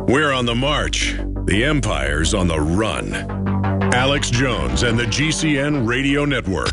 We're on the march. The Empire's on the run. Alex Jones and the GCN Radio Network.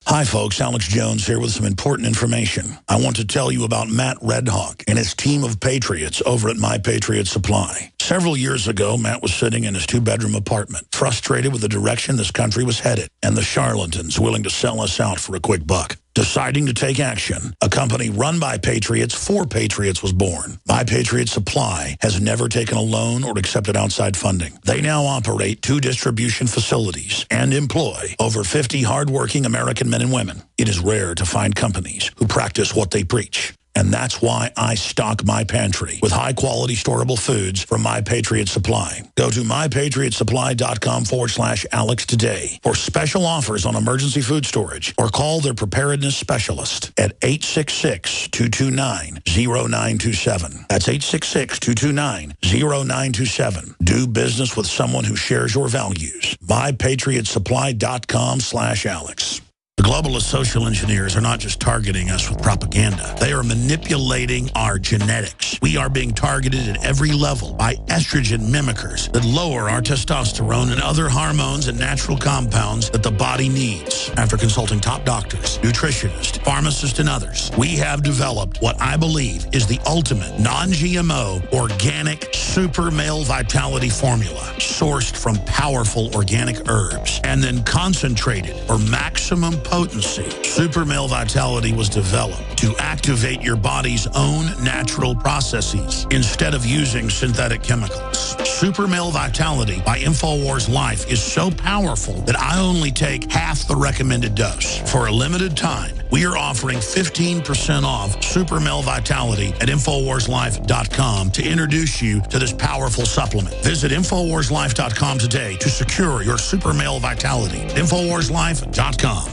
Hi, folks. Alex Jones here with some important information. I want to tell you about Matt Redhawk and his team of patriots over at My Patriot Supply. Several years ago, Matt was sitting in his two-bedroom apartment, frustrated with the direction this country was headed and the charlatans willing to sell us out for a quick buck. Deciding to take action, a company run by patriots for patriots was born. My Patriot Supply has never taken a loan or accepted outside funding. They now operate 2 distribution facilities and employ over 50 hardworking American men and women. It is rare to find companies who practice what they preach. And that's why I stock my pantry with high-quality storable foods from My Patriot Supply. Go to mypatriotsupply.com/Alex today for special offers on emergency food storage, or call their preparedness specialist at 866-229-0927. That's 866-229-0927. Do business with someone who shares your values. mypatriotsupply.com/Alex. The globalist social engineers are not just targeting us with propaganda. They are manipulating our genetics. We are being targeted at every level by estrogen mimickers that lower our testosterone and other hormones and natural compounds that the body needs. After consulting top doctors, nutritionists, pharmacists, and others, we have developed what I believe is the ultimate non-GMO organic super male vitality formula, sourced from powerful organic herbs and then concentrated for maximum potency. Super Male Vitality was developed to activate your body's own natural processes instead of using synthetic chemicals. Super Male Vitality by InfoWars Life is so powerful that I only take half the recommended dose. For a limited time, we are offering 15% off Super Male Vitality at InfoWarsLife.com to introduce you to this powerful supplement. Visit InfoWarsLife.com today to secure your Super Male Vitality. InfoWarsLife.com.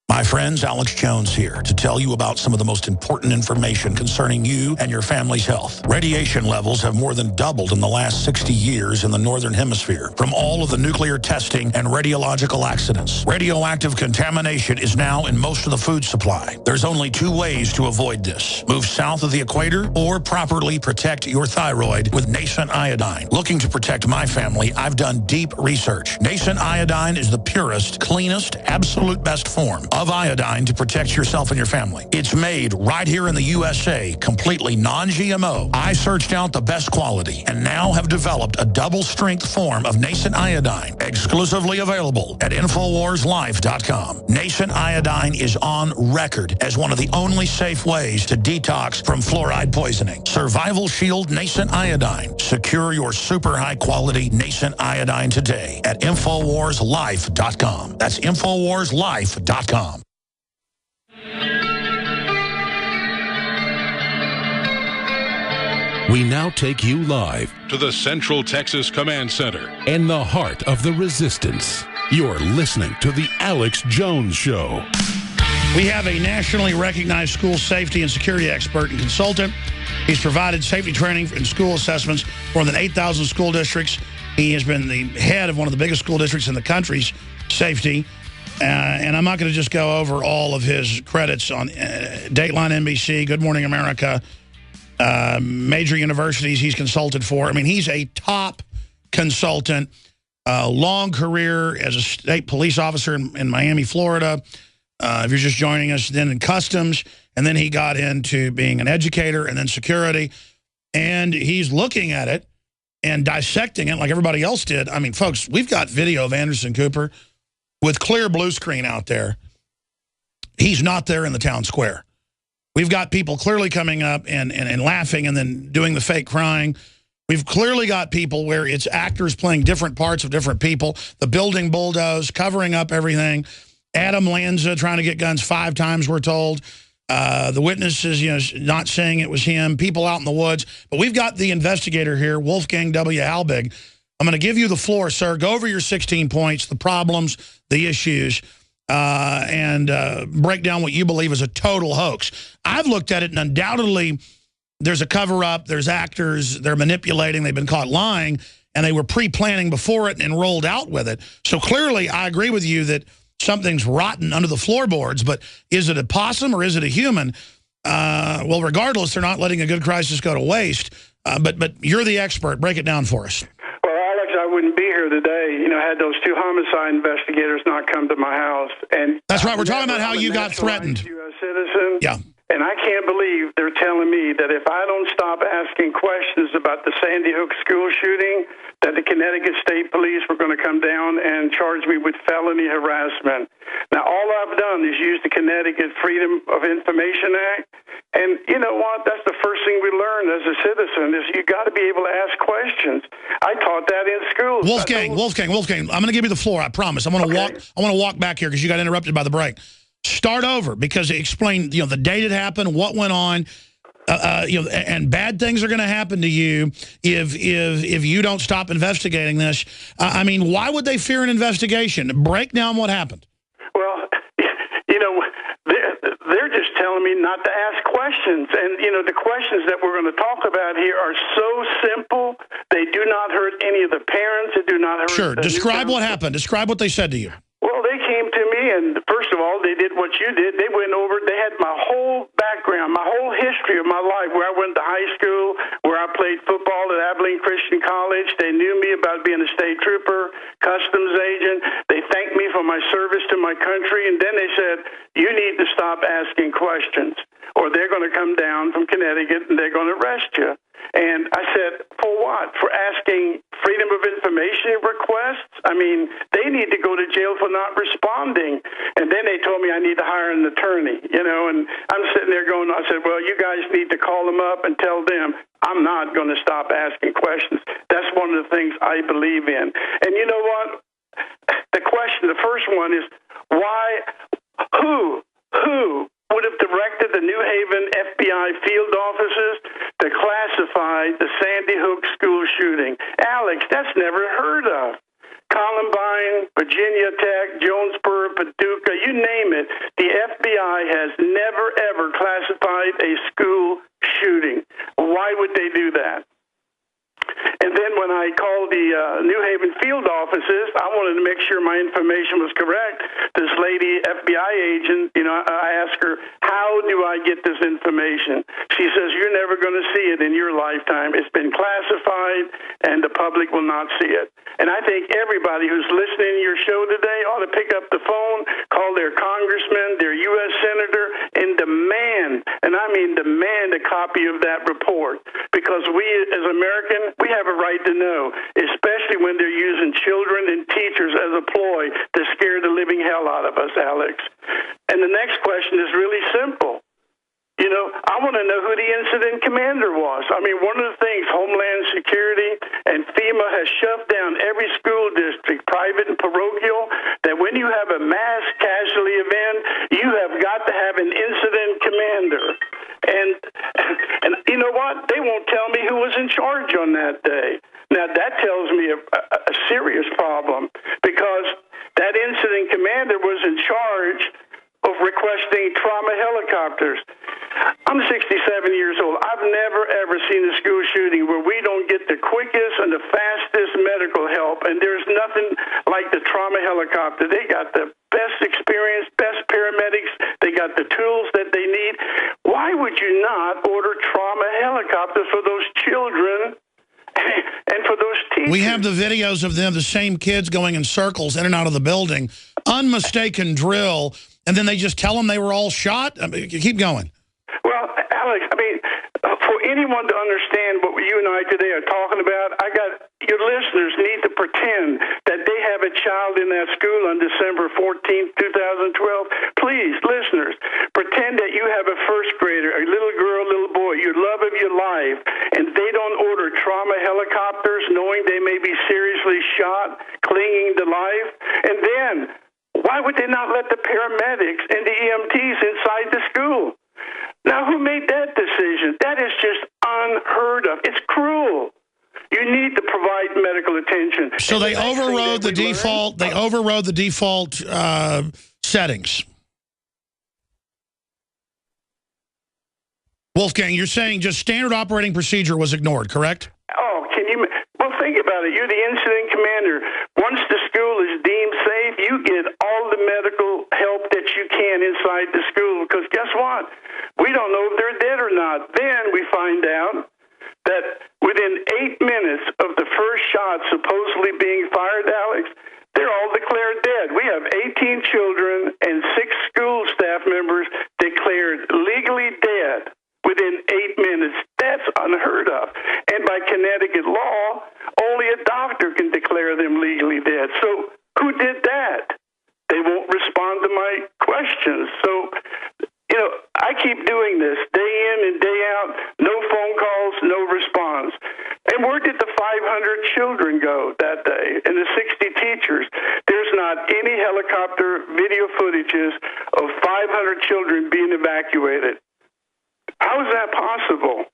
My friends, Alex Jones here to tell you about some of the most important information concerning you and your family's health. Radiation levels have more than doubled in the last 60 years in the Northern Hemisphere from all of the nuclear testing and radiological accidents. Radioactive contamination is now in most of the food supply. There's only 2 ways to avoid this. Move south of the equator or properly protect your thyroid with Nascent Iodine. Looking to protect my family, I've done deep research. Nascent Iodine is the purest, cleanest, absolute best form of iodine to protect yourself and your family. It's made right here in the USA, completely non-GMO. I searched out the best quality and now have developed a double-strength form of Nascent Iodine, exclusively available at InfoWarsLife.com. Nascent Iodine is on record as one of the only safe ways to detox from fluoride poisoning. Survival Shield Nascent Iodine. Secure your super high-quality Nascent Iodine today at InfoWarsLife.com. That's InfoWarsLife.com. We now take you live To the Central Texas Command Center. in the heart of the resistance. You're listening to The Alex Jones Show. We have a nationally recognized school safety and security expert and consultant. He's provided safety training and school assessments for more than 8,000 school districts. He has been the head of one of the biggest school districts in the country's safety. And I'm not going to just go over all of his credits on Dateline NBC, Good Morning America, major universities he's consulted for. I mean, he's a top consultant, long career as a state police officer in Miami, Florida. If you're just joining us, then in customs, and then he got into being an educator and then security. And he's looking at it and dissecting it like everybody else did. I mean, folks, we've got video of Anderson Cooper with clear blue screen out there. He's not there in the town square. We've got people clearly coming up and laughing and then doing the fake crying. We've clearly got people where it's actors playing different parts of different people. The building bulldoze, covering up everything. Adam Lanza trying to get guns 5 times, we're told. The witnesses, not saying it was him. People out in the woods. But we've got the investigator here, Wolfgang W. Albig. I'm going to give you the floor, sir. Go over your 16 points, the problems, the issues, and break down what you believe is a total hoax. I've looked at it, and undoubtedly there's a cover-up, there's actors, they're manipulating, they've been caught lying, and they were pre-planning before it and rolled out with it. So clearly, I agree with you that something's rotten under the floorboards, but is it a possum or is it a human? well, regardless, they're not letting a good crisis go to waste. But you're the expert. Break it down for us. Well, Alex, I wouldn't be here today, had those 2 homicide investigators not come to my house. And that's right. We're talking about how you got threatened. U.S. citizen. Yeah. And I can't believe they're telling me that if I don't stop asking questions about the Sandy Hook school shooting, that the Connecticut State Police were going to come down and charge me with felony harassment. Now, all I've done is use the Connecticut Freedom of Information Act. And you know what? That's the first thing we learn as a citizen is you got to be able to ask questions. I taught that in school. Wolfgang, I'm going to give you the floor. I promise. I want to walk back here because you got interrupted by the break. Start over because explain, the date it happened, what went on, and bad things are going to happen to you if you don't stop investigating this. I mean, why would they fear an investigation? Break down what happened. Well, they're just telling me not to ask questions. And, the questions that we're going to talk about here are so simple. They do not hurt any of the parents. They do not hurt. Sure. Describe what happened. Describe what they said to you. Well, they came to me, and first of all, they did what you did. They went over, they had my whole background, my whole history of my life, where I went to high school, where I played football at Abilene Christian College. They knew me about being a state trooper, customs agent. They thanked me for my service to my country, and then they said, you need to stop asking questions, or they're going to come down from Connecticut, and they're going to arrest you. And I said, for what? For asking freedom of information requests? I mean, they need to go to jail for not responding. And then they told me I need to hire an attorney, and I'm sitting there going, I said, well, you guys need to call them up and tell them I'm not going to stop asking questions. That's one of the things I believe in. And you know what? The first one is why, who would have directed the New Haven FBI field officers to classify the Sandy Hook school shooting? Alex, that's never heard of. Columbine, Virginia Tech, Jonesboro, Paducah, you name it. The FBI has never, ever classified a school shooting. Why would they do that? And then when I called the New Haven field offices, I wanted to make sure my information was correct. This lady, FBI agent, I asked her, how do I get this information? She says, you're never going to see it in your lifetime. It's been classified, and the public will not see it. And I think everybody who's listening to your show today ought to pick up the phone, call their congressman, their U.S. senator, and demand, and I mean demand, a copy of that report. Because we, as Americans, we have a right to know, especially when they're using children and teachers as a ploy to scare the living hell out of us, Alex. And the next question is really simple. I want to know who the incident commander was. I mean, one of the things Homeland Security and FEMA has shoved down every school district, private and parochial, that when you have a mass casualty event, you have got to have an incident commander. And you know what? They won't tell me who was in charge on that day. Now, that tells me a serious problem, because that incident commander was in charge of requesting trauma helicopters. I'm 67 years old. I've never, ever seen a school shooting where we don't get the quickest and the fastest medical help, and there's nothing like the trauma helicopter. They got the best experience, best paramedics. They got the tools that they need. Why would you not order trauma helicopters for those children and for those teachers? We have the videos of them, the same kids going in circles in and out of the building. Unmistaken drill. And then they just tell them they were all shot? I mean, keep going. Well, Alex, for anyone to understand what you and I today are talking about, your listeners need to pretend that they have a child in that school on December 14th, 2012. Please, listeners, pretend that you have a first grader, a little girl, little boy, your love of your life, and they don't order trauma helicopters knowing they may be seriously shot, clinging to life. And then, why would they not let the paramedics and the EMTs inside the school? Now, who made that decision? That is just unheard of. It's cruel. You need to provide medical attention. So they overrode the default. They overrode the default settings. Wolfgang, you're saying just standard operating procedure was ignored, correct? Oh, can you? Well, think about it. You're the incident commander. Once the school is deemed safe, you get all the medical help that you can inside the school. Because guess what? We don't know if not. Then we find out that within 8 minutes of the first shot supposedly being fired, Alex, they're all declared dead. We have 18 children and 6 school staff members declared legally dead within 8 minutes. That's unheard of. And by Connecticut law, only a doctor can declare them legally dead. So who did that? They won't respond to my questions. So, I keep doing this day in and day out, no phone calls, no response. And where did the 500 children go that day and the 60 teachers? There's not any helicopter video footages of 500 children being evacuated. How is that possible?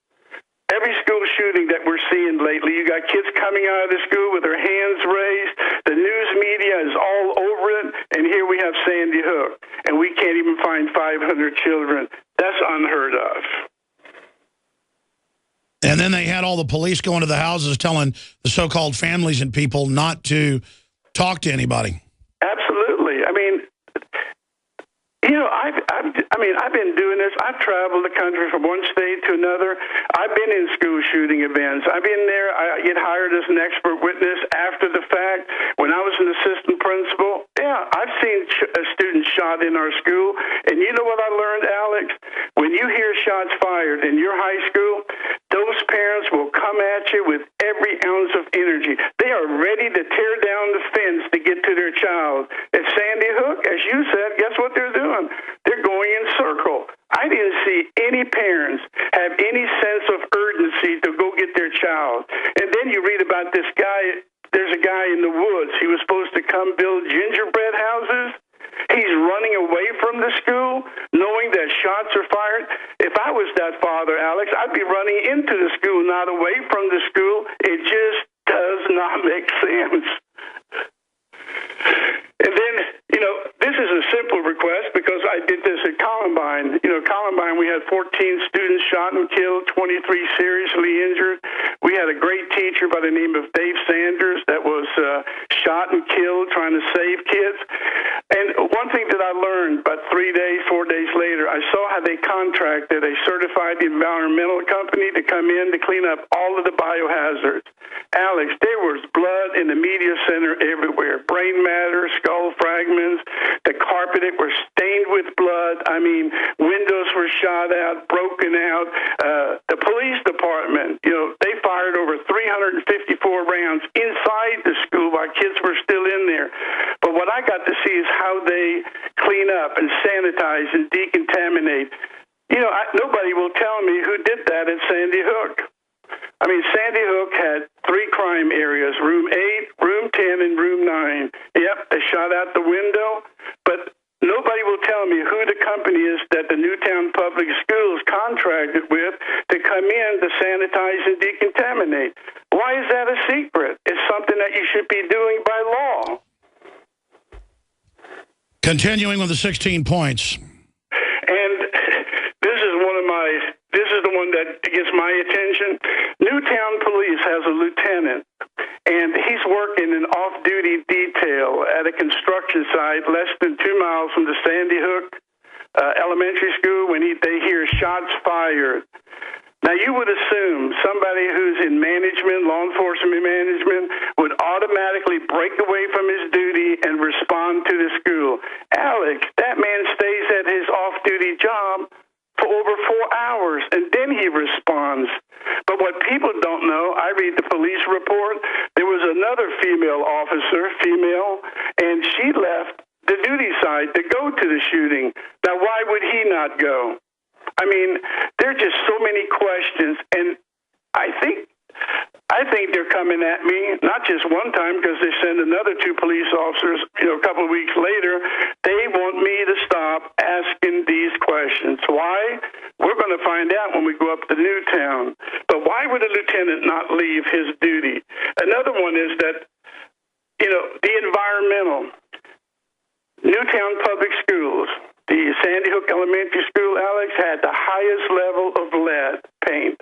Every school shooting that we're seeing lately, you got kids coming out of the school with their hands raised. The news media is all over it. And here we have Sandy Hook, and we can't even find 500 children. That's unheard of. And then they had all the police going to the houses telling the so-called families and people not to talk to anybody. Absolutely. I mean, I've been doing this. I've traveled the country from one state to another. I've been in school shooting events. I've been there. I get hired as an expert witness after the fact. When I was an assistant principal, I've seen students shot in our school. And you know what I learned, Alex? When you hear shots fired in your high school, those parents will come at you with every ounce of energy. They are ready to tear down the fence to get to their child. At Sandy Hook, as you said, guess what they're doing? They're going in circle. I didn't see any parents have any sense of urgency to go get their child. And then you read about this guy. There's a guy in the woods. He was supposed to come build gingerbread houses. He's running away from the school, knowing that shots are fired. If I was that father, Alex, I'd be running into the school, not away from the school. It just does not make sense. And then, this is a simple request because I did this at Columbine. Columbine, we had 14 students shot and killed, 23 seriously injured. We had a great teacher by the name of Dave Sanders that was shot and killed trying to save kids. And one thing that I learned about 4 days later, I saw how they contracted a certified environmental company to come in to clean up all of the biohazards. Alex, there was blood in the media center everywhere. Brain matter, skull fragments, the carpet were stained with blood. I mean, windows were shot out, broken out. The police department, they fired over 354 rounds inside the school while kids were still in there. But what I got to see is how they clean up and sanitize and decontaminate. Nobody will tell me who did that at Sandy Hook. I mean, Sandy Hook had 3 crime areas, room 8, room 10, and room 9. Yep, they shot out the window, but nobody will tell me who the company is that the Newtown Public Schools contracted with to come in to sanitize and decontaminate. Why is that a secret? It's something that you should be doing by law. Continuing with the 16 points. And this is the one that gets my attention. Newtown Police has a lieutenant, and he's working in off-duty detail at a construction site less than 2 miles from the Sandy Hook elementary school when they hear shots fired. Now, you would assume somebody who's in management, law enforcement management, would automatically break away from his duty and respond to the school. Alex, that man stays at his off-duty job for over 4 hours, and then he responds. But what people don't know, I read the police report, there was another female officer, and she left the duty site to go to the shooting. Now, why would he not go? I mean, there are just so many questions, and I think they're coming at me, not just one time, because they send another 2 police officers, a couple of weeks later. They want me to stop asking these questions. Why? We're going to find out when we go up to Newtown. But why would a lieutenant not leave his duty? Another one is that, the environmental. Newtown Public Schools, the Sandy Hook Elementary School, Alex, had the highest level of lead paint